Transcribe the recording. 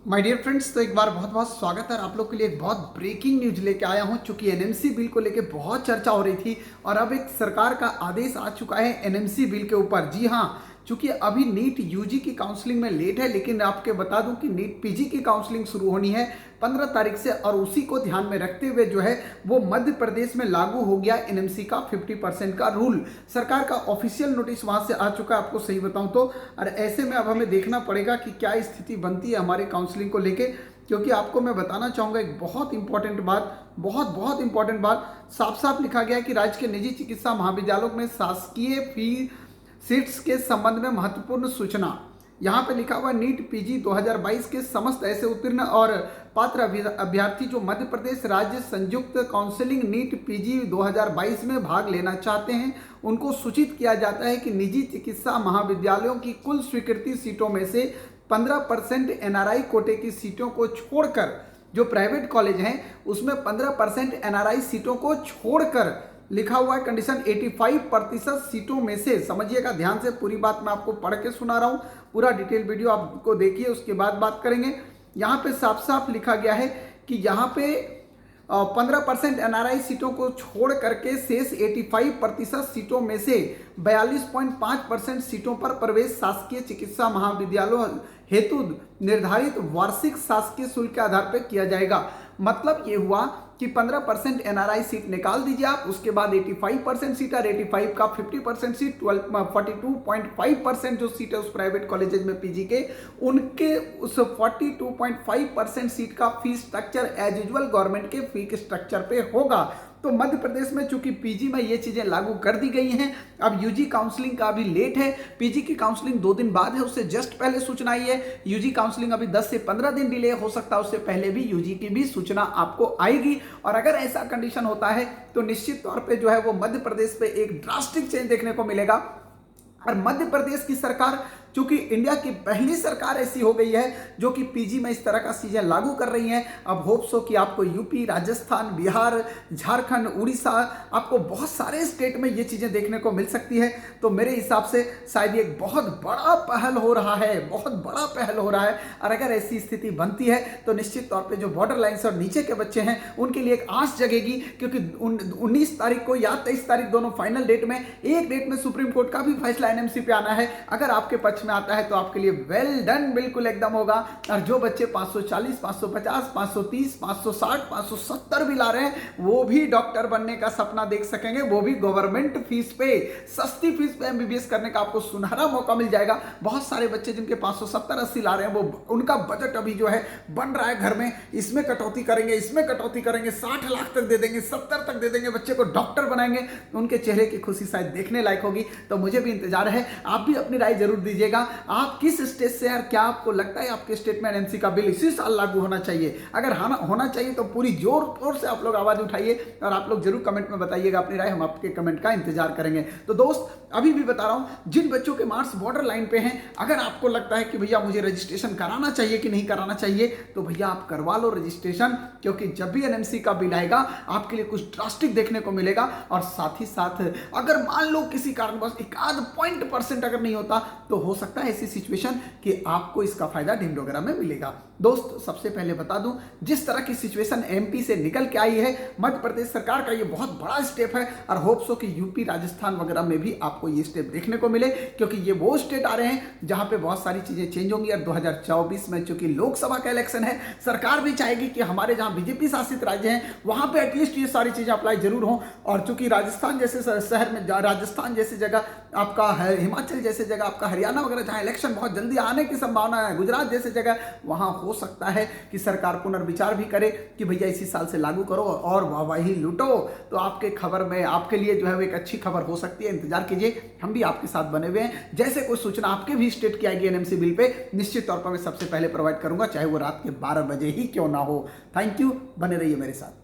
My dear friends, तो एक बार बहुत बहुत स्वागत है। आप लोग के लिए एक बहुत ब्रेकिंग न्यूज लेके आया हूं। चूंकि एनएमसी बिल को लेके बहुत चर्चा हो रही थी और अब एक सरकार का आदेश आ चुका है एनएमसी बिल के ऊपर। जी हां, चूंकि अभी नीट यूजी की काउंसलिंग में लेट है, लेकिन आपके बता दूं कि नीट पीजी की काउंसलिंग शुरू होनी है 15 तारीख से, और उसी को ध्यान में रखते हुए जो है वो मध्य प्रदेश में लागू हो गया एनएमसी का 50% का रूल। सरकार का ऑफिशियल नोटिस वहां से आ चुका है, आपको सही बताऊं तो। और ऐसे में अब हमें देखना पड़ेगा कि क्या स्थिति बनती है हमारे काउंसलिंग को लेके, क्योंकि आपको मैं बताना चाहूंगा एक बहुत इंपॉर्टेंट बात, बहुत इंपॉर्टेंट बात। साफ साफ लिखा गया है कि राज्य के निजी चिकित्सा महाविद्यालयों में शासकीय फी सीट्स के संबंध में महत्वपूर्ण सूचना। यहाँ पे लिखा हुआ नीट पीजी 2022 के समस्त ऐसे उत्तीर्ण और पात्र अभ्यर्थी जो मध्य प्रदेश राज्य संयुक्त काउंसिलिंग नीट पीजी 2022 में भाग लेना चाहते हैं, उनको सूचित किया जाता है कि निजी चिकित्सा महाविद्यालयों की कुल स्वीकृति सीटों में से 15% एनआरआई कोटे की सीटों को छोड़कर, जो प्राइवेट कॉलेज हैं उसमें 15% एनआरआई सीटों को छोड़कर लिखा हुआ है कंडीशन 85% सीटों में से। समझिएगा ध्यान से, पूरी बात मैं आपको पढ़ के सुना रहा हूं, पूरा डिटेल वीडियो आपको देखिए, उसके बाद बात करेंगे। यहाँ पे साफ साफ लिखा गया है कि यहाँ पे 15% एनआरआई सीटों को छोड़ करके शेष 85% सीटों में से 42.5% सीटों पर प्रवेश शासकीय चिकित्सा महाविद्यालयों हेतु निर्धारित वार्षिक शासकीय शुल्क के आधार पर किया जाएगा। मतलब ये हुआ कि 15% एनआरआई सीट निकाल दीजिए आप, उसके बाद 85% सीट और 85 का 50% सीट 42.5% जो सीट है उस प्राइवेट कॉलेजेस में पीजी के, उनके उस 42.5% सीट का fees structure as usual government के फी के स्ट्रक्चर पे होगा। तो मध्य प्रदेश में चूंकि पीजी में ये चीजें लागू कर दी गई हैं, अब यूजी काउंसलिंग का अभी लेट है। पीजी की काउंसलिंग 2 दिन बाद है, उससे जस्ट पहले सूचना आई है। यूजी काउंसलिंग अभी 10 से 15 दिन डिले हो सकता है, उससे पहले भी यूजी की भी सूचना आपको आएगी। और अगर ऐसा कंडीशन होता है तो निश्चित तौर पे जो है वो मध्य प्रदेश पे एक ड्रास्टिक चेंज देखने को मिलेगा। और मध्य प्रदेश की सरकार चूंकि इंडिया की पहली सरकार ऐसी हो गई है जो कि पीजी में इस तरह का चीजें लागू कर रही हैं। अब होप्स हो कि आपको यूपी, राजस्थान, बिहार, झारखंड, उड़ीसा, आपको बहुत सारे स्टेट में ये चीजें देखने को मिल सकती है। तो मेरे हिसाब से शायद एक बहुत बड़ा पहल हो रहा है, बहुत बड़ा पहल हो रहा है। और अगर ऐसी स्थिति बनती है तो निश्चित तौर पर जो बॉर्डर लाइन्स और नीचे के बच्चे हैं उनके लिए एक आस जगेगी, क्योंकि 19 तारीख को या 23 तारीख दोनों फाइनल डेट में, एक डेट में सुप्रीम कोर्ट का भी फैसला एनएमसी पे आना है। अगर आपके पक्ष में आता है तो आपके लिए वेल डन, बिल्कुल एकदम होगा। और जो बच्चे 540, 550, 530, 560, 570 भी ला रहे हैं, वो भी डॉक्टर बनने का सपना देख सकेंगे, वो भी गवर्नमेंट फीस पे, सस्ती फीस पे एमबीबीएस करने का आपको सुनहरा मौका मिल जाएगा। बहुत सारे बच्चे जिनके 570, 80 ला रहे हैं, वो उनका बजट अभी जो है बन रहा है घर में, इसमें कटौती करेंगे, इसमें कटौती करेंगे, 60 लाख तक दे देंगे, 70 तक दे देंगे, बच्चे को डॉक्टर बनाएंगे। उनके चेहरे की खुशी शायद देखने लायक होगी। तो मुझे भी इंतजार है, आप भी अपनी राय जरूर दीजिएगा। आप किस स्टेट से, और क्या आपको लगता है आपके स्टेट में एनएमसी का बिल इसी साल लागू होना चाहिए? अगर होना चाहिए तो पूरी जोर से आप लोग आवाज उठाइए और आप लोग जरूर कमेंट में बताइएगा अपनी राय, हम आपके कमेंट का इंतजार करेंगे। तो दोस्त, अभी भी बता रहा हूं, जिन बच्चों के मार्क्स बॉर्डर लाइन पे हैं, अगर आपको लगता है कि भैया मुझे रजिस्ट्रेशन कराना चाहिए कि नहीं कराना चाहिए, तो भैया आप करवा लो रजिस्ट्रेशन, क्योंकि जब भी एनएमसी का बिल आएगा आपके लिए कुछ ड्रास्टिक देखने को मिलेगा। और साथ ही साथ अगर मान लो किसी कारणवश 1% अगर नहीं होता, तो हो सकता है ऐसी सिचुएशन कि आपको इसका फायदा ढिंड वगैरह में मिलेगा। दोस्त, सबसे पहले बता दूं, जिस तरह की सिचुएशन एमपी से निकल के आई है, मध्य प्रदेश सरकार का ये बहुत बड़ा स्टेप है। और होप्स हो कि यूपी, राजस्थान वगैरह में भी आपको ये स्टेप देखने को मिले, क्योंकि ये वो स्टेट आ रहे हैं जहां पे बहुत सारी चीजें चेंज होंगी। और 2024 में चूंकि लोकसभा का इलेक्शन है, सरकार भी चाहेगी कि हमारे जहां बीजेपी शासित राज्य हैं वहां पे एटलीस्ट ये सारी चीजें अप्लाई जरूर हो। और चूंकि राजस्थान जैसे शहर में, राजस्थान जैसी जगह आपका है, हिमाचल जैसे जगह आपका, हरियाणा वगैरह जहां इलेक्शन बहुत जल्दी आने की संभावना है, गुजरात जैसे जगह, वहां हो सकता है कि सरकार पुनर्विचार भी करे कि भैया इसी साल से लागू करो और वाहवाही लूटो। तो आपके खबर में आपके लिए जो है वो एक अच्छी खबर हो सकती है, इंतजार कीजिए, हम भी आपके साथ बने हुए हैं। जैसे कोई सूचना आपके भी स्टेट की आएगी एनएमसी बिल पे, निश्चित तौर पर मैं सबसे पहले प्रोवाइड करूंगा, चाहे वो रात के 12 बजे ही क्यों ना हो। थैंक यू, बने रहिए मेरे साथ।